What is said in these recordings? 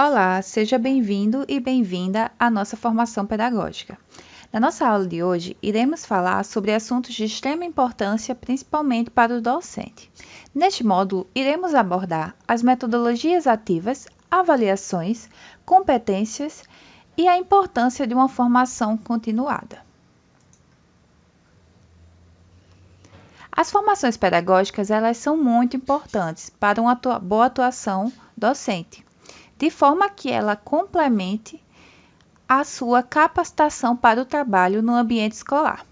Olá, seja bem-vindo e bem-vinda à nossa formação pedagógica. Na nossa aula de hoje, iremos falar sobre assuntos de extrema importância, principalmente para o docente. Neste módulo, iremos abordar as metodologias ativas, avaliações, competências e a importância de uma formação continuada. As formações pedagógicas, elas são muito importantes para uma boa atuação docente, de forma que ela complemente a sua capacitação para o trabalho no ambiente escolar,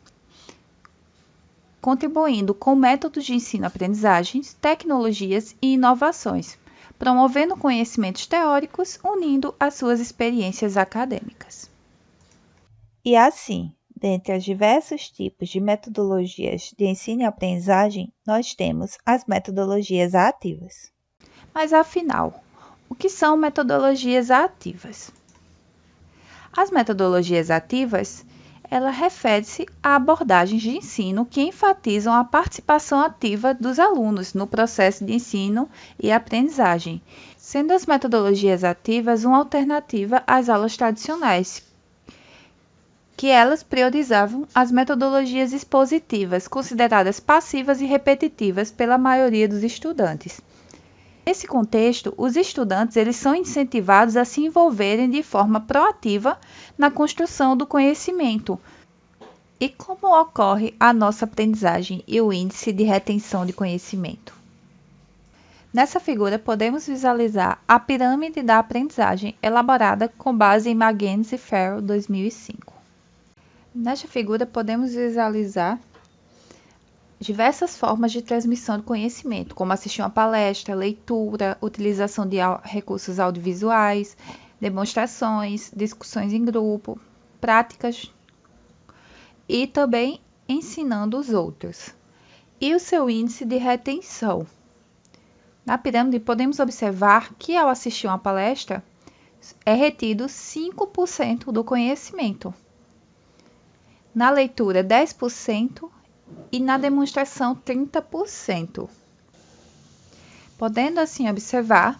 contribuindo com métodos de ensino-aprendizagens, tecnologias e inovações, promovendo conhecimentos teóricos, unindo as suas experiências acadêmicas. E assim, dentre os diversos tipos de metodologias de ensino e aprendizagem, nós temos as metodologias ativas. Mas afinal, o que são metodologias ativas? As metodologias ativas, ela refere-se a abordagens de ensino que enfatizam a participação ativa dos alunos no processo de ensino e aprendizagem, sendo as metodologias ativas uma alternativa às aulas tradicionais, que elas priorizavam as metodologias expositivas, consideradas passivas e repetitivas pela maioria dos estudantes. Nesse contexto, os estudantes eles são incentivados a se envolverem de forma proativa na construção do conhecimento. E como ocorre a nossa aprendizagem e o índice de retenção de conhecimento? Nessa figura, podemos visualizar a pirâmide da aprendizagem elaborada com base em Magennis e Farrell 2005. Nesta figura, podemos visualizar diversas formas de transmissão de conhecimento, como assistir uma palestra, leitura, utilização de recursos audiovisuais, demonstrações, discussões em grupo, práticas e também ensinando os outros. E o seu índice de retenção. Na pirâmide, podemos observar que ao assistir uma palestra, é retido 5% do conhecimento. Na leitura, 10%. E na demonstração 30%. Podendo assim observar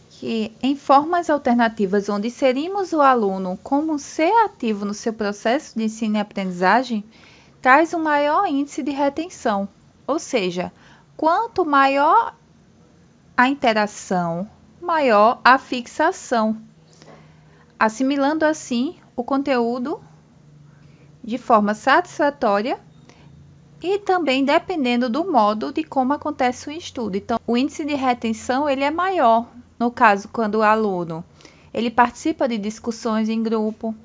que em formas alternativas onde inserimos o aluno como ser ativo no seu processo de ensino e aprendizagem, traz um maior índice de retenção, ou seja, quanto maior a interação, maior a fixação, assimilando assim o conteúdo de forma satisfatória e também dependendo do modo de como acontece o estudo. Então, o índice de retenção ele é maior, no caso, quando o aluno ele participa de discussões em grupo,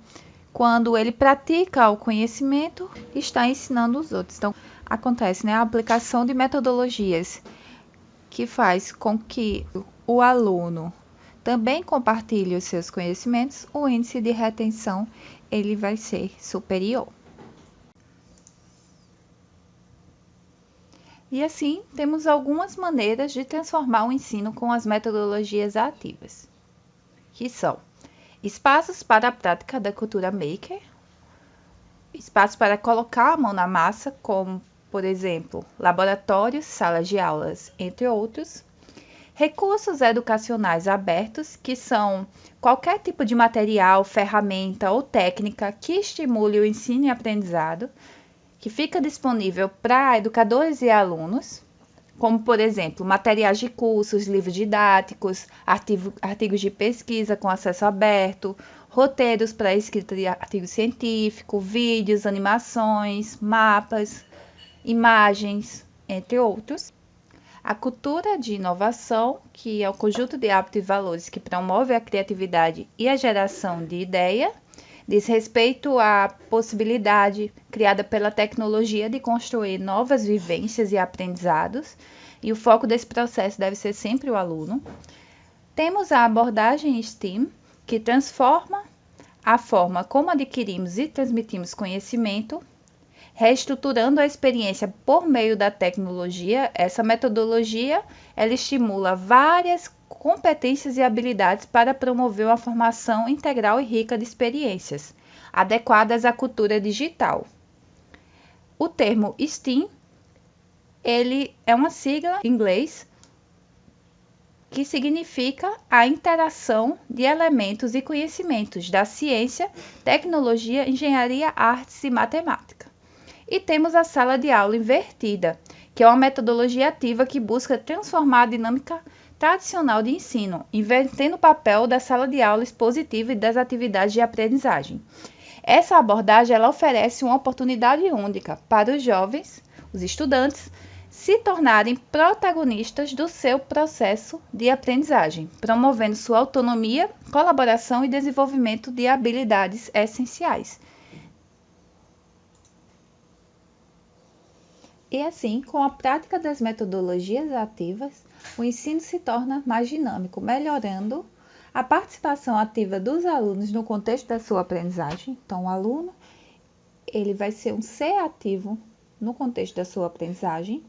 quando ele pratica o conhecimento e está ensinando os outros. Então, acontece a aplicação de metodologias que faz com que o aluno também compartilhe os seus conhecimentos, o índice de retenção ele vai ser superior. E assim, temos algumas maneiras de transformar o ensino com as metodologias ativas, que são espaços para a prática da cultura maker, espaços para colocar a mão na massa, como, por exemplo, laboratórios, salas de aulas, entre outros, recursos educacionais abertos, que são qualquer tipo de material, ferramenta ou técnica que estimule o ensino e aprendizado, que fica disponível para educadores e alunos, como, por exemplo, materiais de cursos, livros didáticos, artigos de pesquisa com acesso aberto, roteiros para escrita de artigo científico, vídeos, animações, mapas, imagens, entre outros. A cultura de inovação, que é o conjunto de hábitos e valores que promove a criatividade e a geração de ideia, diz respeito à possibilidade criada pela tecnologia de construir novas vivências e aprendizados, e o foco desse processo deve ser sempre o aluno. Temos a abordagem STEAM, que transforma a forma como adquirimos e transmitimos conhecimento, reestruturando a experiência por meio da tecnologia. Essa metodologia ela estimula várias competências e habilidades para promover uma formação integral e rica de experiências, adequadas à cultura digital. O termo STEAM, ele é uma sigla em inglês que significa a interação de elementos e conhecimentos da ciência, tecnologia, engenharia, artes e matemática. E temos a sala de aula invertida, que é uma metodologia ativa que busca transformar a dinâmica tradicional de ensino, invertendo o papel da sala de aula expositiva e das atividades de aprendizagem. Essa abordagem ela oferece uma oportunidade única para os jovens, os estudantes, se tornarem protagonistas do seu processo de aprendizagem, promovendo sua autonomia, colaboração e desenvolvimento de habilidades essenciais. E assim, com a prática das metodologias ativas, o ensino se torna mais dinâmico, melhorando a participação ativa dos alunos no contexto da sua aprendizagem. Então, o aluno ele vai ser um ser ativo no contexto da sua aprendizagem.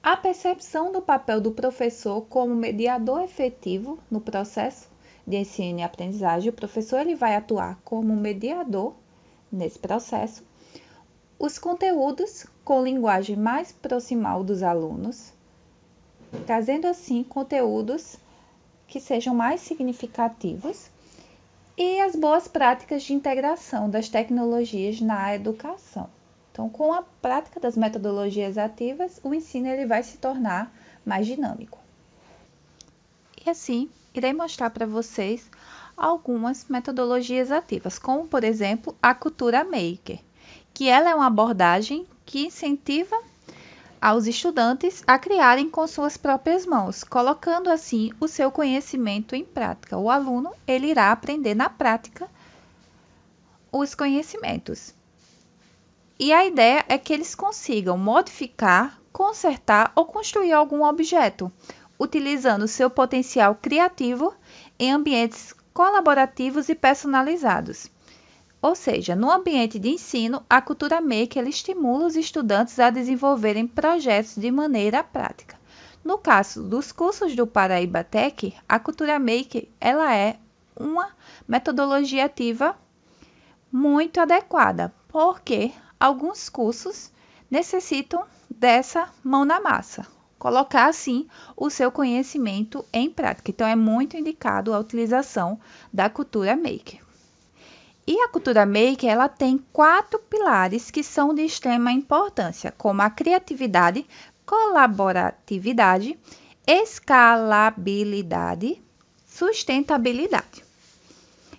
A percepção do papel do professor como mediador efetivo no processo de ensino e aprendizagem. O professor ele vai atuar como mediador nesse processo. Os conteúdos com linguagem mais proximal dos alunos, trazendo assim conteúdos que sejam mais significativos, e as boas práticas de integração das tecnologias na educação. Então, com a prática das metodologias ativas, o ensino ele vai se tornar mais dinâmico. E assim, irei mostrar para vocês algumas metodologias ativas, como, por exemplo, a cultura maker, que ela é uma abordagem que incentiva aos estudantes a criarem com suas próprias mãos, colocando assim o seu conhecimento em prática. O aluno ele irá aprender na prática os conhecimentos. E a ideia é que eles consigam modificar, consertar ou construir algum objeto, utilizando seu potencial criativo em ambientes colaborativos e personalizados. Ou seja, no ambiente de ensino, a cultura maker ela estimula os estudantes a desenvolverem projetos de maneira prática. No caso dos cursos do Paraíba Tech, a cultura maker ela é uma metodologia ativa muito adequada, porque alguns cursos necessitam dessa mão na massa, colocar assim o seu conhecimento em prática. Então, é muito indicado a utilização da cultura maker. E a cultura maker ela tem 4 pilares que são de extrema importância, como a criatividade, colaboratividade, escalabilidade, sustentabilidade.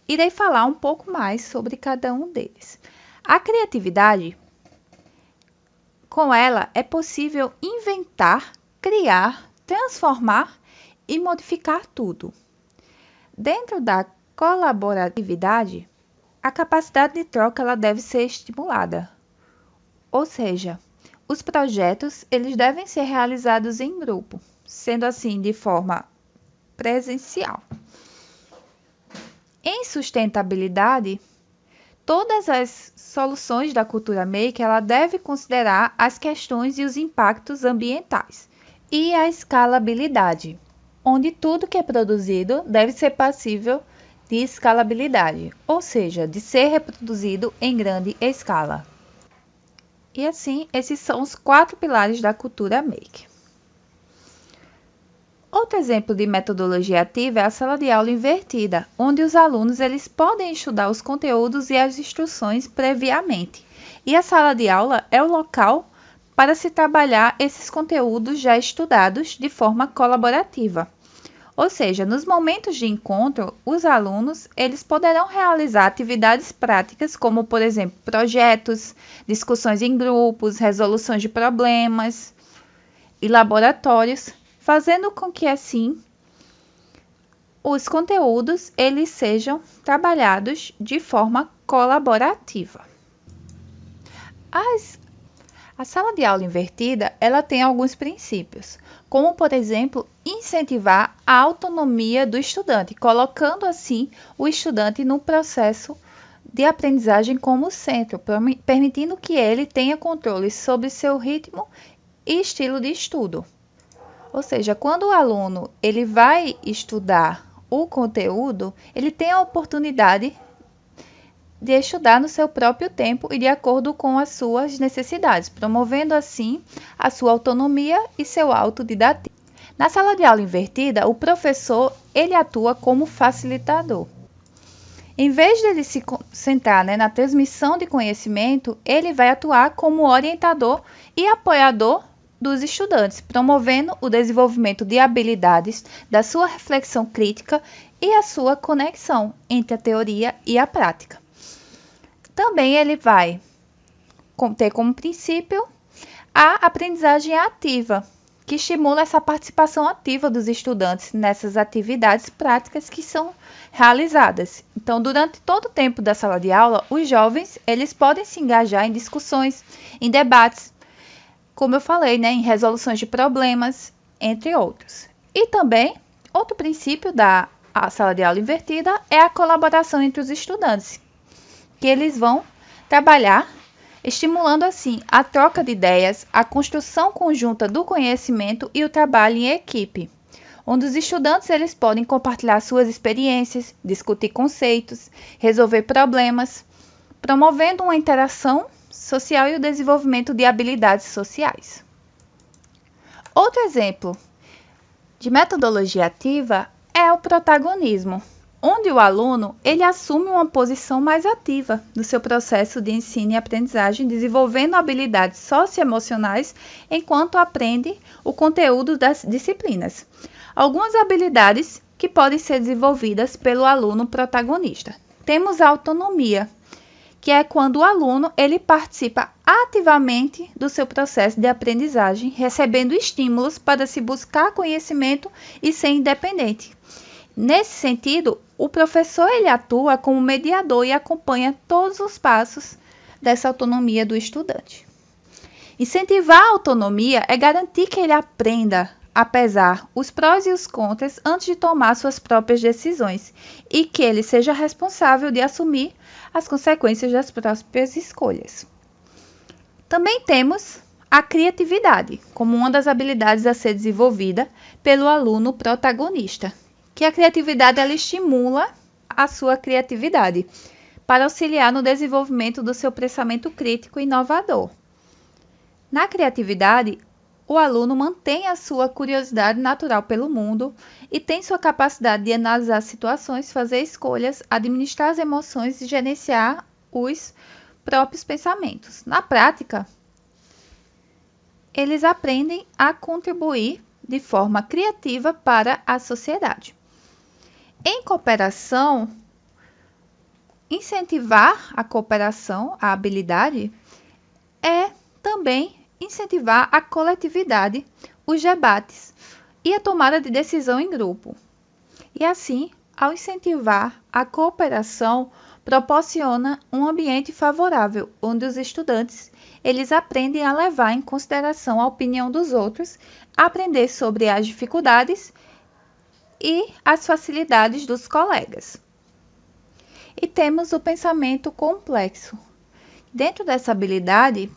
Irei falar um pouco mais sobre cada um deles. A criatividade, com ela é possível inventar, criar, transformar e modificar tudo. Dentro da colaboratividade, a capacidade de troca ela deve ser estimulada, ou seja, os projetos eles devem ser realizados em grupo, sendo assim de forma presencial. Em sustentabilidade, todas as soluções da cultura maker ela deve considerar as questões e os impactos ambientais. E a escalabilidade, onde tudo que é produzido deve ser passível de escalabilidade, ou seja, de ser reproduzido em grande escala. E assim, esses são os 4 pilares da cultura maker. Outro exemplo de metodologia ativa é a sala de aula invertida, onde os alunos eles podem estudar os conteúdos e as instruções previamente. E a sala de aula é o local para se trabalhar esses conteúdos já estudados de forma colaborativa. Ou seja, nos momentos de encontro, os alunos eles poderão realizar atividades práticas, como, por exemplo, projetos, discussões em grupos, resoluções de problemas e laboratórios, fazendo com que, assim, os conteúdos eles sejam trabalhados de forma colaborativa. A sala de aula invertida, ela tem alguns princípios, como, por exemplo, incentivar a autonomia do estudante, colocando assim o estudante no processo de aprendizagem como centro, permitindo que ele tenha controle sobre seu ritmo e estilo de estudo. Ou seja, quando o aluno ele vai estudar o conteúdo, ele tem a oportunidade de estudar no seu próprio tempo e de acordo com as suas necessidades, promovendo assim a sua autonomia e seu autodidatismo. Na sala de aula invertida, o professor ele atua como facilitador. Em vez de ele se concentrar, na transmissão de conhecimento, ele vai atuar como orientador e apoiador dos estudantes, promovendo o desenvolvimento de habilidades da sua reflexão crítica e a sua conexão entre a teoria e a prática. Também ele vai ter como princípio a aprendizagem ativa, que estimula essa participação ativa dos estudantes nessas atividades práticas que são realizadas. Então, durante todo o tempo da sala de aula, os jovens eles podem se engajar em discussões, em debates, como eu falei, em resoluções de problemas, entre outros. E também, outro princípio da sala de aula invertida é a colaboração entre os estudantes, que eles vão trabalhar estimulando assim a troca de ideias, a construção conjunta do conhecimento e o trabalho em equipe, onde os estudantes eles podem compartilhar suas experiências, discutir conceitos, resolver problemas, promovendo uma interação social e o desenvolvimento de habilidades sociais. Outro exemplo de metodologia ativa é o protagonismo, onde o aluno ele assume uma posição mais ativa no seu processo de ensino e aprendizagem, desenvolvendo habilidades socioemocionais enquanto aprende o conteúdo das disciplinas. Algumas habilidades que podem ser desenvolvidas pelo aluno protagonista. Temos a autonomia, que é quando o aluno ele participa ativamente do seu processo de aprendizagem, recebendo estímulos para se buscar conhecimento e ser independente. Nesse sentido, o professor ele atua como mediador e acompanha todos os passos dessa autonomia do estudante. Incentivar a autonomia é garantir que ele aprenda a pesar os prós e os contras antes de tomar suas próprias decisões e que ele seja responsável de assumir as consequências das próprias escolhas. Também temos a criatividade como uma das habilidades a ser desenvolvida pelo aluno protagonista, que a criatividade ela estimula a sua criatividade para auxiliar no desenvolvimento do seu pensamento crítico e inovador. Na criatividade, o aluno mantém a sua curiosidade natural pelo mundo e tem sua capacidade de analisar situações, fazer escolhas, administrar as emoções e gerenciar os próprios pensamentos. Na prática, eles aprendem a contribuir de forma criativa para a sociedade. Em cooperação, incentivar a cooperação, a habilidade, é também incentivar a coletividade, os debates e a tomada de decisão em grupo. E assim, ao incentivar a cooperação, proporciona um ambiente favorável, onde os estudantes eles aprendem a levar em consideração a opinião dos outros, aprender sobre as dificuldades e as facilidades dos colegas. E temos o pensamento complexo. Dentro dessa habilidade,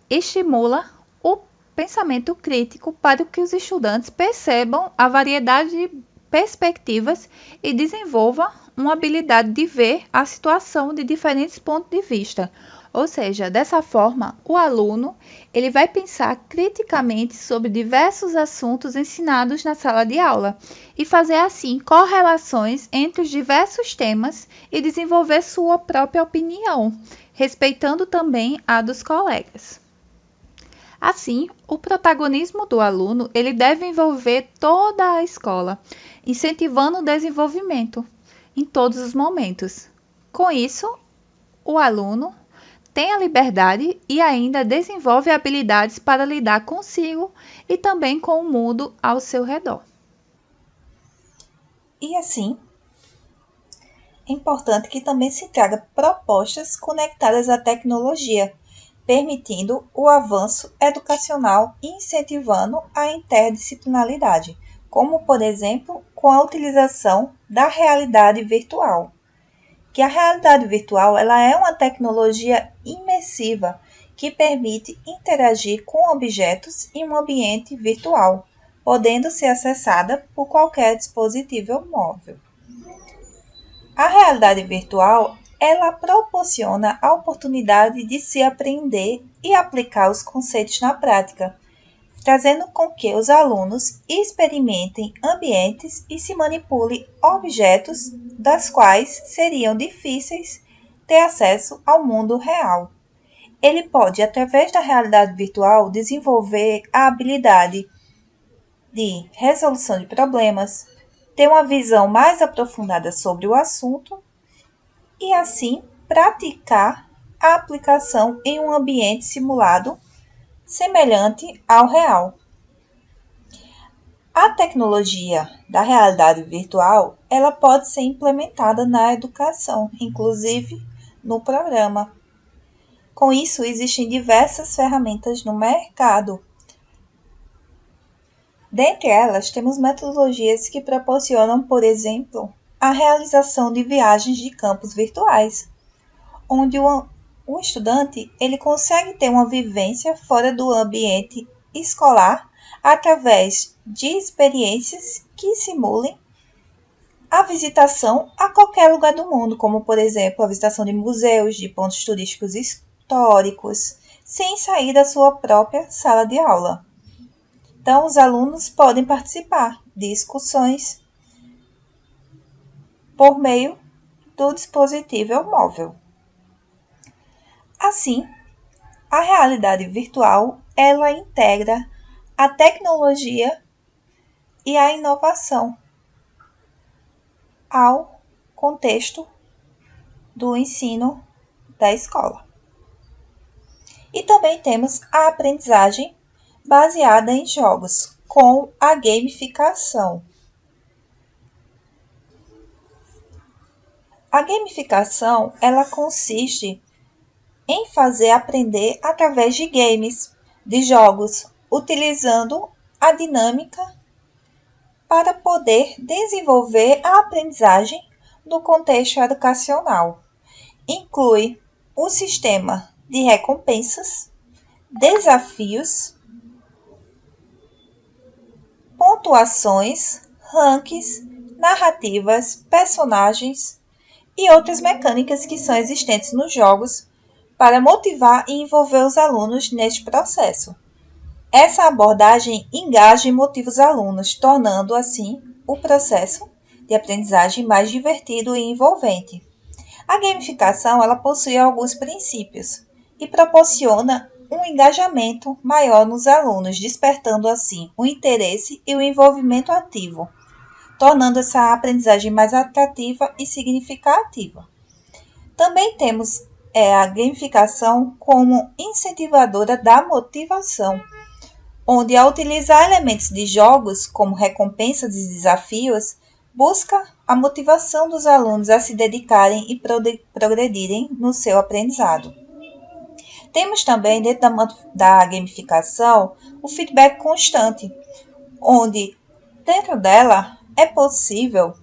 estimula o pensamento crítico para que os estudantes percebam a variedade de perspectivas e desenvolvam uma habilidade de ver a situação de diferentes pontos de vista. Ou seja, dessa forma, o aluno ele vai pensar criticamente sobre diversos assuntos ensinados na sala de aula e fazer assim correlações entre os diversos temas e desenvolver sua própria opinião, respeitando também a dos colegas. Assim, o protagonismo do aluno ele deve envolver toda a escola, incentivando o desenvolvimento em todos os momentos. Com isso, o aluno tem a liberdade e ainda desenvolve habilidades para lidar consigo e também com o mundo ao seu redor. E assim, é importante que também se traga propostas conectadas à tecnologia, permitindo o avanço educacional e incentivando a interdisciplinaridade, como, por exemplo, com a utilização da realidade virtual. Que a realidade virtual ela é uma tecnologia imersiva que permite interagir com objetos em um ambiente virtual, podendo ser acessada por qualquer dispositivo móvel. A realidade virtual ela proporciona a oportunidade de se aprender e aplicar os conceitos na prática, trazendo com que os alunos experimentem ambientes e se manipulem objetos das quais seriam difíceis ter acesso ao mundo real. Ele pode, através da realidade virtual, desenvolver a habilidade de resolução de problemas, ter uma visão mais aprofundada sobre o assunto e, assim, praticar a aplicação em um ambiente simulado semelhante ao real. A tecnologia da realidade virtual, ela pode ser implementada na educação, inclusive no programa. Com isso, existem diversas ferramentas no mercado. Dentre elas, temos metodologias que proporcionam, por exemplo, a realização de viagens de campos virtuais, onde o estudante ele consegue ter uma vivência fora do ambiente escolar através de experiências que simulem a visitação a qualquer lugar do mundo, como, por exemplo, a visitação de museus, de pontos turísticos históricos, sem sair da sua própria sala de aula. Então, os alunos podem participar de discussões por meio do dispositivo móvel. Assim, a realidade virtual, ela integra a tecnologia e a inovação ao contexto do ensino da escola. E também temos a aprendizagem baseada em jogos, com a gamificação. A gamificação, ela consiste em fazer aprender através de games, de jogos, utilizando a dinâmica para poder desenvolver a aprendizagem no contexto educacional. Inclui um sistema de recompensas, desafios, pontuações, rankings, narrativas, personagens e outras mecânicas que são existentes nos jogos para motivar e envolver os alunos neste processo. Essa abordagem engaja e motiva os alunos, tornando assim o processo de aprendizagem mais divertido e envolvente. A gamificação ela possui alguns princípios e proporciona um engajamento maior nos alunos, despertando assim o interesse e o envolvimento ativo, tornando essa aprendizagem mais atrativa e significativa. Também temos a gamificação como incentivadora da motivação, onde ao utilizar elementos de jogos como recompensas e desafios, busca a motivação dos alunos a se dedicarem e progredirem no seu aprendizado. Temos também, dentro da gamificação, o feedback constante, onde dentro dela é possível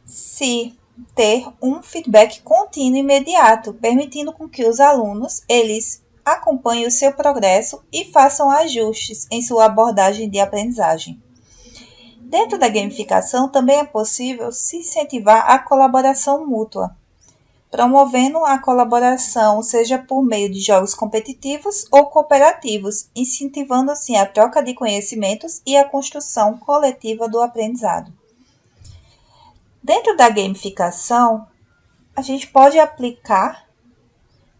se ter um feedback contínuo e imediato, permitindo com que os alunos eles acompanhem o seu progresso e façam ajustes em sua abordagem de aprendizagem. Dentro da gamificação, também é possível se incentivar a colaboração mútua, promovendo a colaboração, seja por meio de jogos competitivos ou cooperativos, incentivando assim a troca de conhecimentos e a construção coletiva do aprendizado. Dentro da gamificação, a gente pode aplicar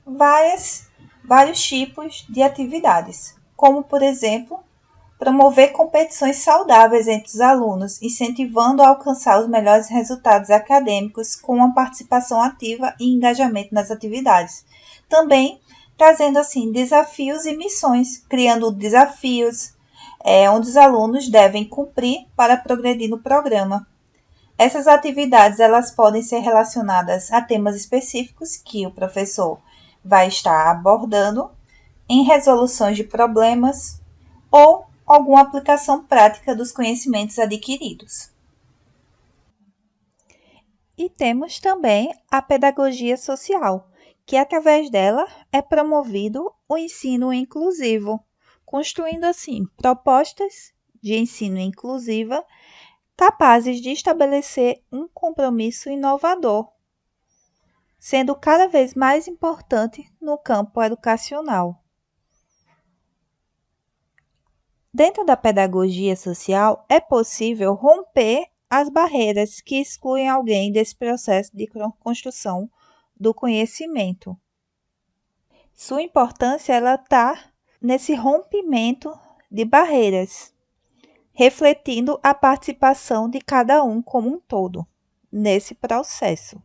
vários tipos de atividades, como, por exemplo, promover competições saudáveis entre os alunos, incentivando a alcançar os melhores resultados acadêmicos com uma participação ativa e engajamento nas atividades. Também trazendo assim desafios e missões, criando desafios onde os alunos devem cumprir para progredir no programa. Essas atividades elas podem ser relacionadas a temas específicos que o professor vai estar abordando em resoluções de problemas ou alguma aplicação prática dos conhecimentos adquiridos. E temos também a pedagogia social, que através dela é promovido o ensino inclusivo, construindo assim propostas de ensino inclusiva capazes de estabelecer um compromisso inovador, sendo cada vez mais importante no campo educacional. Dentro da pedagogia social, é possível romper as barreiras que excluem alguém desse processo de construção do conhecimento. Sua importância está nesse rompimento de barreiras, refletindo a participação de cada um como um todo nesse processo.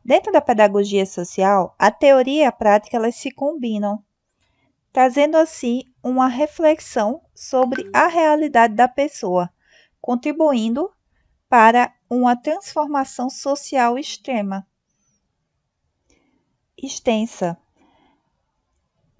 Dentro da pedagogia social, a teoria e a prática elas se combinam, trazendo assim uma reflexão sobre a realidade da pessoa, contribuindo para uma transformação social extensa.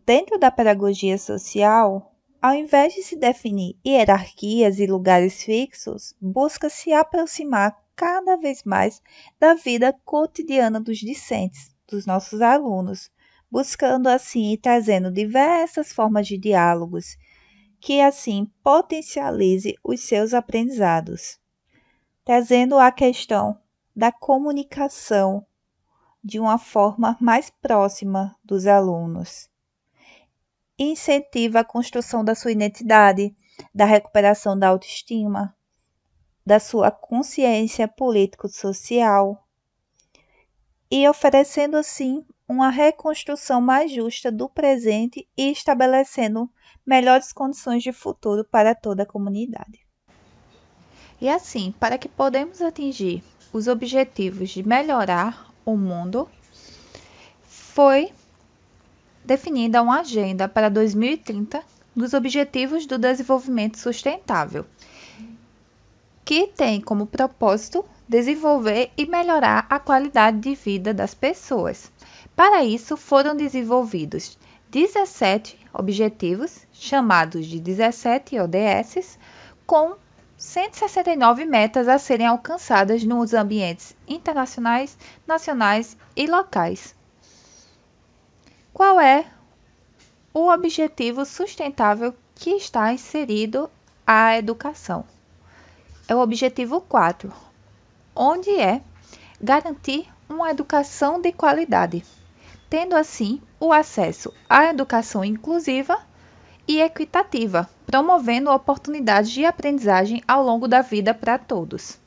Dentro da pedagogia social, ao invés de se definir hierarquias e lugares fixos, busca se aproximar cada vez mais da vida cotidiana dos discentes, dos nossos alunos, buscando assim e trazendo diversas formas de diálogos que assim potencialize os seus aprendizados, trazendo a questão da comunicação de uma forma mais próxima dos alunos. Incentiva a construção da sua identidade, da recuperação da autoestima, da sua consciência político-social e oferecendo assim uma reconstrução mais justa do presente e estabelecendo melhores condições de futuro para toda a comunidade. E assim, para que podemos atingir os objetivos de melhorar o mundo, foi definida uma agenda para 2030 dos Objetivos do Desenvolvimento Sustentável, que tem como propósito desenvolver e melhorar a qualidade de vida das pessoas. Para isso, foram desenvolvidos 17 objetivos, chamados de 17 ODS, com 169 metas a serem alcançadas nos ambientes internacionais, nacionais e locais. Qual é o objetivo sustentável que está inserido à educação? É o objetivo 4, onde é garantir uma educação de qualidade, tendo assim o acesso à educação inclusiva e equitativa, promovendo oportunidades de aprendizagem ao longo da vida para todos.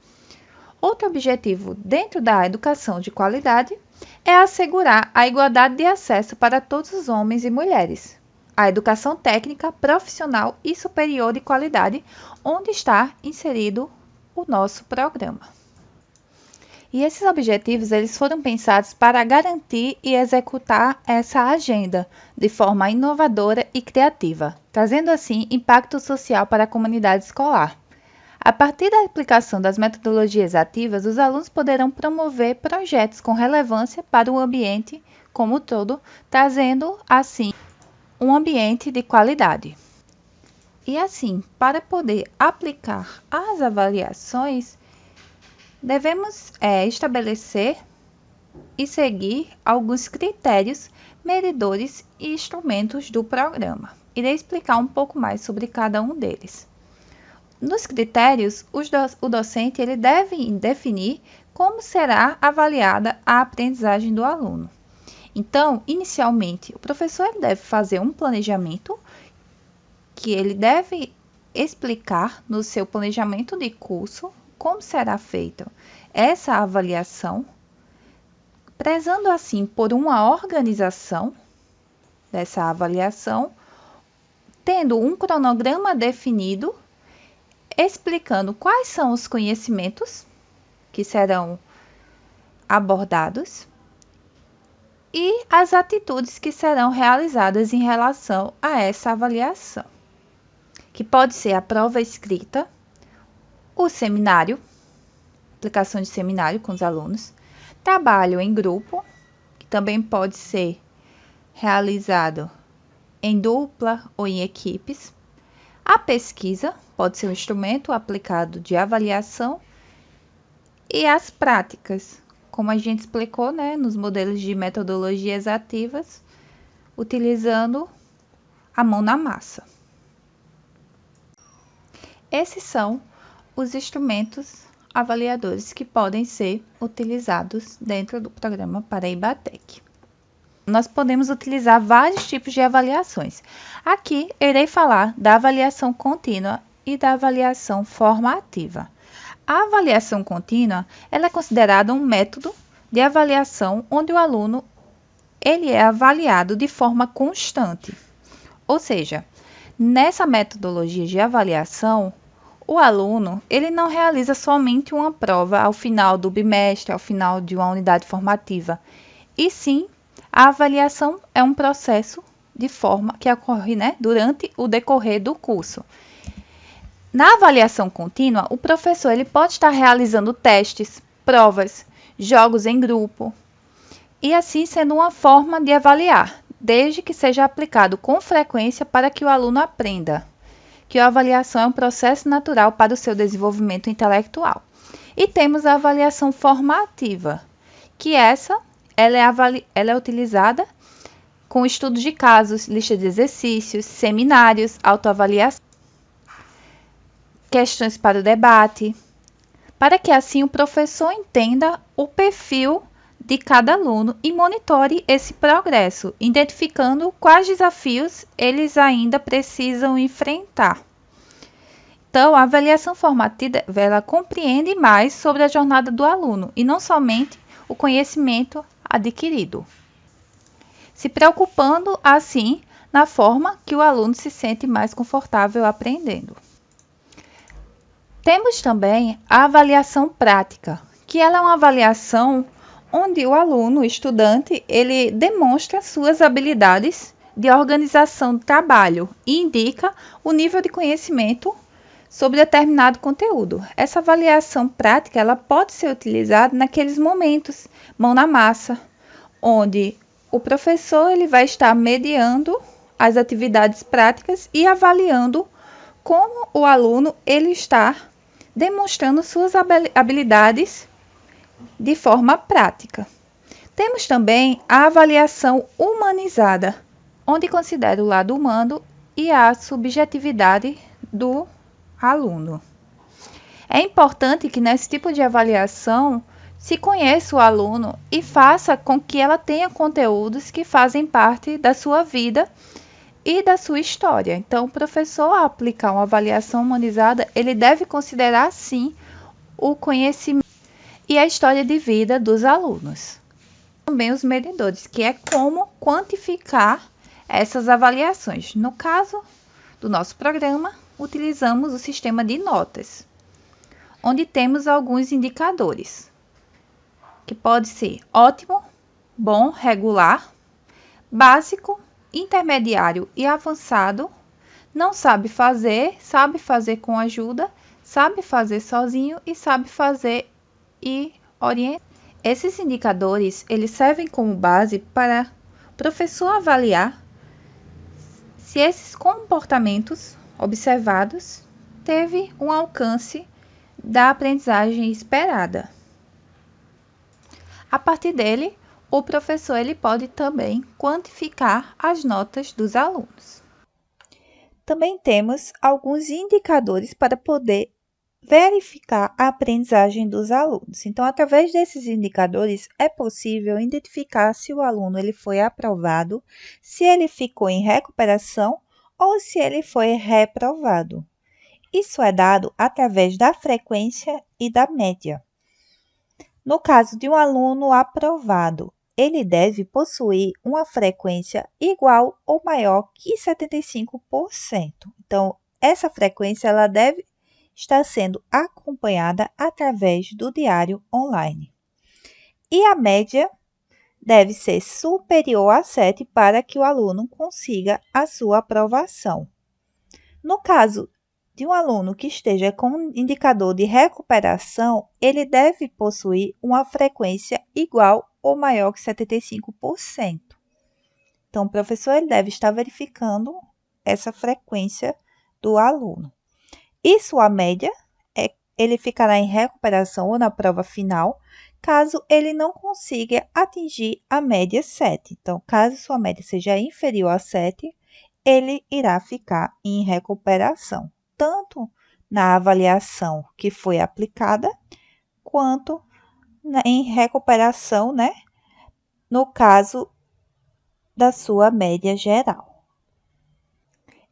Outro objetivo dentro da educação de qualidade é assegurar a igualdade de acesso para todos os homens e mulheres. A educação técnica, profissional e superior de qualidade, onde está inserido o nosso programa. E esses objetivos eles foram pensados para garantir e executar essa agenda de forma inovadora e criativa, trazendo assim impacto social para a comunidade escolar. A partir da aplicação das metodologias ativas, os alunos poderão promover projetos com relevância para o ambiente como um todo, trazendo assim um ambiente de qualidade. E assim, para poder aplicar as avaliações, devemos estabelecer e seguir alguns critérios, medidores e instrumentos do programa. Irei explicar um pouco mais sobre cada um deles. Nos critérios, o docente ele deve definir como será avaliada a aprendizagem do aluno. Então, inicialmente, o professor ele deve fazer um planejamento que ele deve explicar no seu planejamento de curso como será feita essa avaliação, prezando assim por uma organização dessa avaliação, tendo um cronograma definido, explicando quais são os conhecimentos que serão abordados e as atitudes que serão realizadas em relação a essa avaliação, que pode ser a prova escrita, o seminário, aplicação de seminário com os alunos, trabalho em grupo, que também pode ser realizado em dupla ou em equipes, a pesquisa pode ser um instrumento aplicado de avaliação e as práticas, como a gente explicou, nos modelos de metodologias ativas, utilizando a mão na massa. Esses são os instrumentos avaliadores que podem ser utilizados dentro do programa Paraíba Tech. Nós podemos utilizar vários tipos de avaliações. Aqui, irei falar da avaliação contínua e da avaliação formativa. A avaliação contínua, ela é considerada um método de avaliação onde o aluno ele é avaliado de forma constante. Ou seja, nessa metodologia de avaliação, o aluno ele não realiza somente uma prova ao final do bimestre, ao final de uma unidade formativa, e sim a avaliação é um processo de forma que ocorre, durante o decorrer do curso. Na avaliação contínua, o professor ele pode estar realizando testes, provas, jogos em grupo, e assim sendo uma forma de avaliar, desde que seja aplicado com frequência para que o aluno aprenda que a avaliação é um processo natural para o seu desenvolvimento intelectual. E temos a avaliação formativa, que ela é utilizada com estudos de casos, lista de exercícios, seminários, autoavaliação, questões para o debate, para que assim o professor entenda o perfil de cada aluno e monitore esse progresso, identificando quais desafios eles ainda precisam enfrentar. Então, a avaliação formativa ela compreende mais sobre a jornada do aluno e não somente o conhecimento adquirido, se preocupando assim na forma que o aluno se sente mais confortável aprendendo. Temos também a avaliação prática, que ela é uma avaliação onde o aluno, o estudante, ele demonstra suas habilidades de organização do trabalho e indica o nível de conhecimento sobre determinado conteúdo. Essa avaliação prática ela pode ser utilizada naqueles momentos, mão na massa, onde o professor ele vai estar mediando as atividades práticas e avaliando como o aluno ele está demonstrando suas habilidades de forma prática. Temos também a avaliação humanizada, onde considera o lado humano e a subjetividade do aluno. É importante que nesse tipo de avaliação se conheça o aluno e faça com que ela tenha conteúdos que fazem parte da sua vida e da sua história. Então, o professor, ao aplicar uma avaliação humanizada, ele deve considerar, sim, o conhecimento e a história de vida dos alunos. Também os medidores, que é como quantificar essas avaliações. No caso do nosso programa, utilizamos o sistema de notas, onde temos alguns indicadores, que pode ser ótimo, bom, regular, básico, intermediário e avançado, não sabe fazer com ajuda, sabe fazer sozinho e sabe fazer e orientar. Esses indicadores, eles servem como base para o professor avaliar se esses comportamentos observados teve um alcance da aprendizagem esperada. A partir dele, o professor ele pode também quantificar as notas dos alunos. Também temos alguns indicadores para poder verificar a aprendizagem dos alunos. Então, através desses indicadores, é possível identificar se o aluno ele foi aprovado, se ele ficou em recuperação ou se ele foi reprovado. Isso é dado através da frequência e da média. No caso de um aluno aprovado, ele deve possuir uma frequência igual ou maior que 75%. Então, essa frequência ela deve estar sendo acompanhada através do diário online. E a média deve ser superior a 7 para que o aluno consiga a sua aprovação. No caso de um aluno que esteja com um indicador de recuperação, ele deve possuir uma frequência igual ou maior que 75%. Então, o professor ele deve estar verificando essa frequência do aluno. E sua média, ele ficará em recuperação ou na prova final, caso ele não consiga atingir a média 7. Então, caso sua média seja inferior a 7, ele irá ficar em recuperação, tanto na avaliação que foi aplicada, quanto em recuperação, no caso da sua média geral.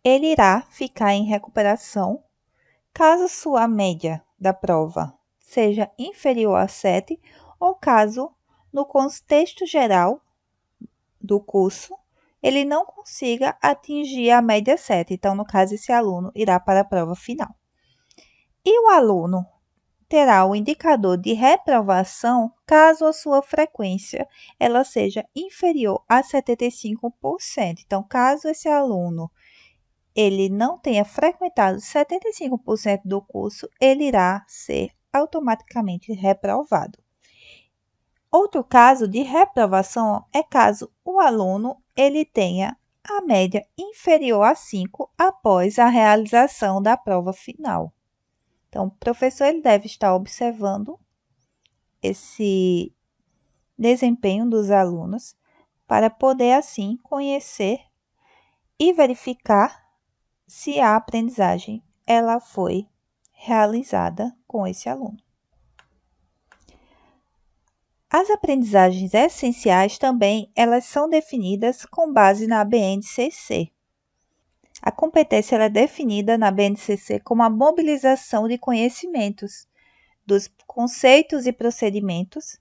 Ele irá ficar em recuperação caso sua média da prova seja inferior a 7 ou caso, no contexto geral do curso, ele não consiga atingir a média 7. Então, no caso, esse aluno irá para a prova final. E o aluno terá o indicador de reprovação caso a sua frequência ela seja inferior a 75%. Então, caso esse aluno ele não tenha frequentado 75% do curso, ele irá ser automaticamente reprovado. Outro caso de reprovação é caso o aluno ele tenha a média inferior a 5 após a realização da prova final. Então, o professor ele deve estar observando esse desempenho dos alunos para poder, assim, conhecer e verificar se a aprendizagem ela foi realizada com esse aluno. As aprendizagens essenciais também, elas são definidas com base na BNCC. A competência ela é definida na BNCC como a mobilização de conhecimentos, dos conceitos e procedimentos,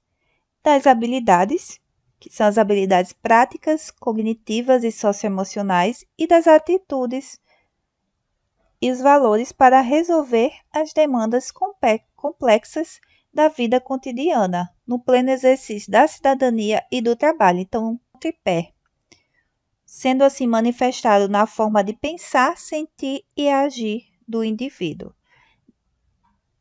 das habilidades, que são as habilidades práticas, cognitivas e socioemocionais, e das atitudes e os valores para resolver as demandas complexas da vida cotidiana, no pleno exercício da cidadania e do trabalho. Então, um tripé, sendo assim manifestado na forma de pensar, sentir e agir do indivíduo,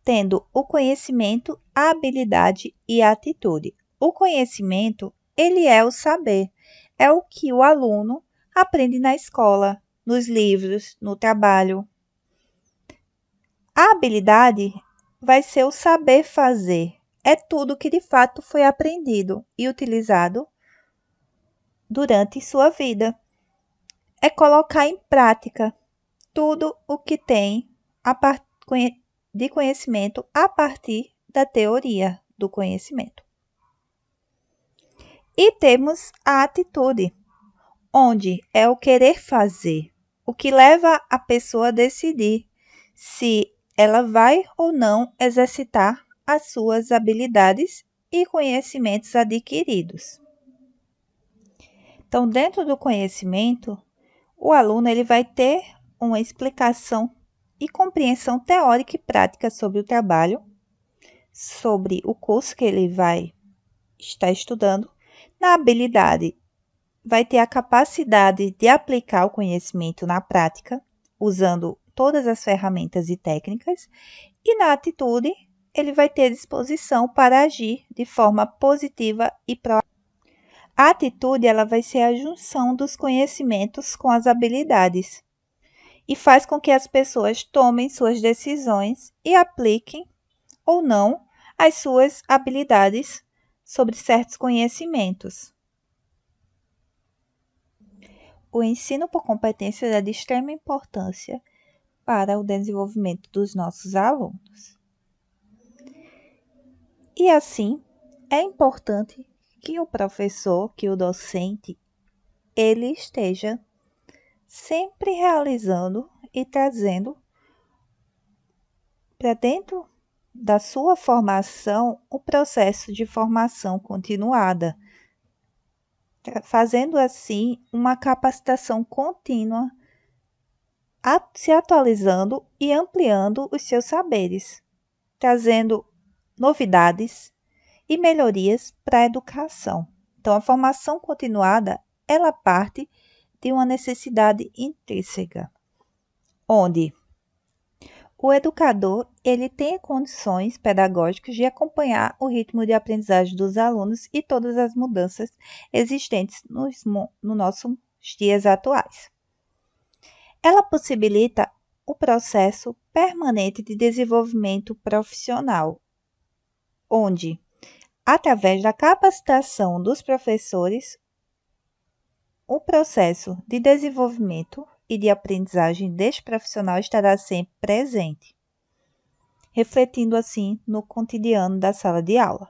tendo o conhecimento, a habilidade e a atitude. O conhecimento, ele é o saber, é o que o aluno aprende na escola, nos livros, no trabalho. A habilidade vai ser o saber fazer. É tudo que de fato foi aprendido e utilizado durante sua vida. É colocar em prática tudo o que tem de conhecimento a partir da teoria do conhecimento. E temos a atitude, onde é o querer fazer, o que leva a pessoa a decidir se ela vai ou não exercitar as suas habilidades e conhecimentos adquiridos. Então, dentro do conhecimento, o aluno ele vai ter uma explicação e compreensão teórica e prática sobre o trabalho, sobre o curso que ele vai estar estudando. Na habilidade, vai ter a capacidade de aplicar o conhecimento na prática, usando todas as ferramentas e técnicas, e na atitude, ele vai ter disposição para agir de forma positiva e proativa. A atitude ela vai ser a junção dos conhecimentos com as habilidades e faz com que as pessoas tomem suas decisões e apliquem ou não as suas habilidades sobre certos conhecimentos. O ensino por competências é de extrema importância para o desenvolvimento dos nossos alunos. E assim, é importante que o professor, que o docente, ele esteja sempre realizando e trazendo para dentro da sua formação o processo de formação continuada, fazendo assim uma capacitação contínua, se atualizando e ampliando os seus saberes, trazendo novidades e melhorias para a educação. Então, a formação continuada, ela parte de uma necessidade intrínseca, onde o educador ele tem condições pedagógicas de acompanhar o ritmo de aprendizagem dos alunos e todas as mudanças existentes nos nossos dias atuais. Ela possibilita o processo permanente de desenvolvimento profissional, onde, através da capacitação dos professores, o processo de desenvolvimento e de aprendizagem deste profissional estará sempre presente, refletindo assim no cotidiano da sala de aula.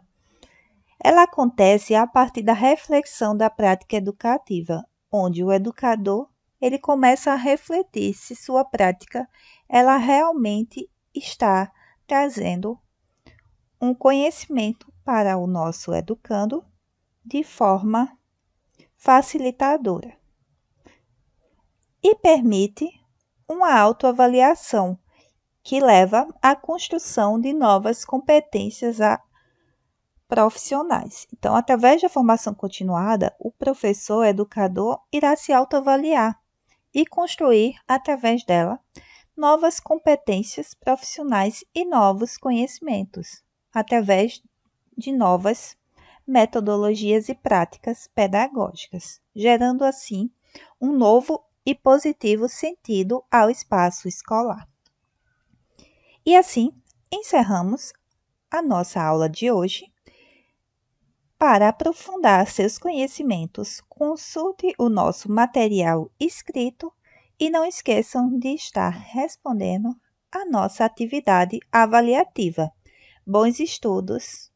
Ela acontece a partir da reflexão da prática educativa, onde o educador ele começa a refletir se sua prática ela realmente está trazendo um conhecimento para o nosso educando de forma facilitadora e permite uma autoavaliação que leva à construção de novas competências profissionais. Então, através da formação continuada, o professor educador irá se autoavaliar e construir, através dela, novas competências profissionais e novos conhecimentos, através de novas metodologias e práticas pedagógicas, gerando assim um novo e positivo sentido ao espaço escolar. E assim encerramos a nossa aula de hoje. Para aprofundar seus conhecimentos, consulte o nosso material escrito e não esqueçam de estar respondendo à nossa atividade avaliativa. Bons estudos!